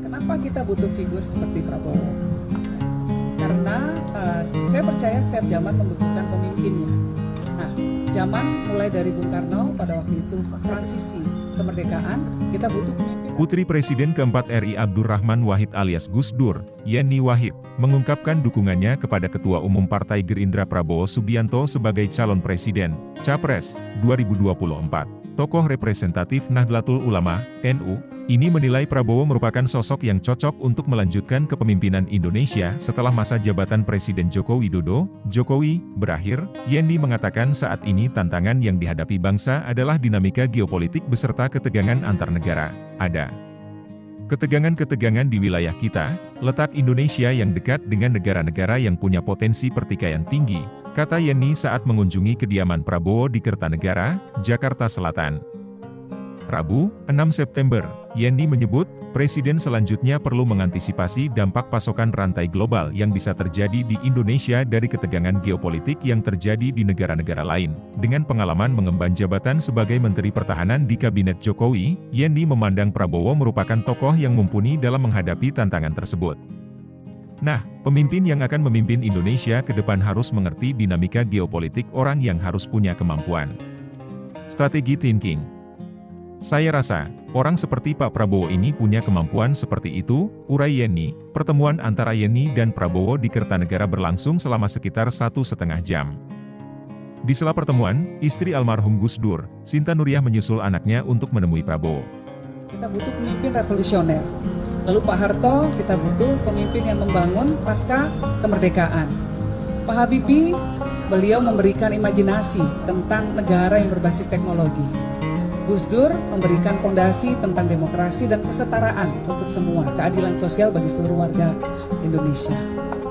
Kenapa kita butuh figur seperti Prabowo? Karena saya percaya setiap zaman membutuhkan pemimpinnya. Nah, zaman mulai dari Bung Karno pada waktu itu transisi kemerdekaan, kita butuh pemimpin. Putri Presiden keempat RI Abdurrahman Wahid alias Gus Dur, Yeni Wahid, mengungkapkan dukungannya kepada Ketua Umum Partai Gerindra Prabowo Subianto sebagai calon presiden, Capres, 2024. Tokoh representatif Nahdlatul Ulama, NU, ini menilai Prabowo merupakan sosok yang cocok untuk melanjutkan kepemimpinan Indonesia setelah masa jabatan Presiden Joko Widodo, Jokowi, berakhir. Yeni mengatakan saat ini tantangan yang dihadapi bangsa adalah dinamika geopolitik beserta ketegangan antar negara. Ada ketegangan-ketegangan di wilayah kita, letak Indonesia yang dekat dengan negara-negara yang punya potensi pertikaian tinggi, kata Yeni saat mengunjungi kediaman Prabowo di Kertanegara, Jakarta Selatan. Rabu, 6 September, Yeni menyebut, Presiden selanjutnya perlu mengantisipasi dampak pasokan rantai global yang bisa terjadi di Indonesia dari ketegangan geopolitik yang terjadi di negara-negara lain. Dengan pengalaman mengemban jabatan sebagai Menteri Pertahanan di Kabinet Jokowi, Yeni memandang Prabowo merupakan tokoh yang mumpuni dalam menghadapi tantangan tersebut. Nah, pemimpin yang akan memimpin Indonesia ke depan harus mengerti dinamika geopolitik, orang yang harus punya kemampuan strategi thinking. Saya rasa, orang seperti Pak Prabowo ini punya kemampuan seperti itu, urai Yeni. Pertemuan antara Yeni dan Prabowo di Kertanegara berlangsung selama sekitar 1,5 jam. Di sela pertemuan, istri almarhum Gus Dur, Sinta Nuriyah menyusul anaknya untuk menemui Prabowo. Kita butuh pemimpin revolusioner. Lalu Pak Harto, kita butuh pemimpin yang membangun pasca kemerdekaan. Pak Habibie, beliau memberikan imajinasi tentang negara yang berbasis teknologi. Gus Dur memberikan fondasi tentang demokrasi dan kesetaraan untuk semua, keadilan sosial bagi seluruh warga Indonesia.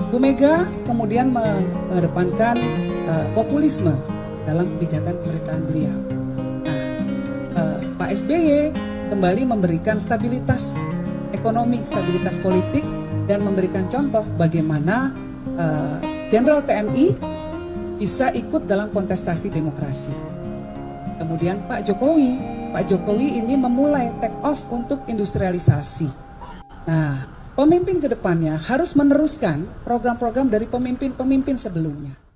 Bu Mega kemudian mengedepankan populisme dalam kebijakan pemerintahan beliau. Nah, Pak SBY kembali memberikan stabilitas ekonomi, stabilitas politik, dan memberikan contoh bagaimana Jenderal TNI bisa ikut dalam kontestasi demokrasi. Kemudian Pak Jokowi ini memulai take off untuk industrialisasi. Nah, pemimpin ke depannya harus meneruskan program-program dari pemimpin-pemimpin sebelumnya.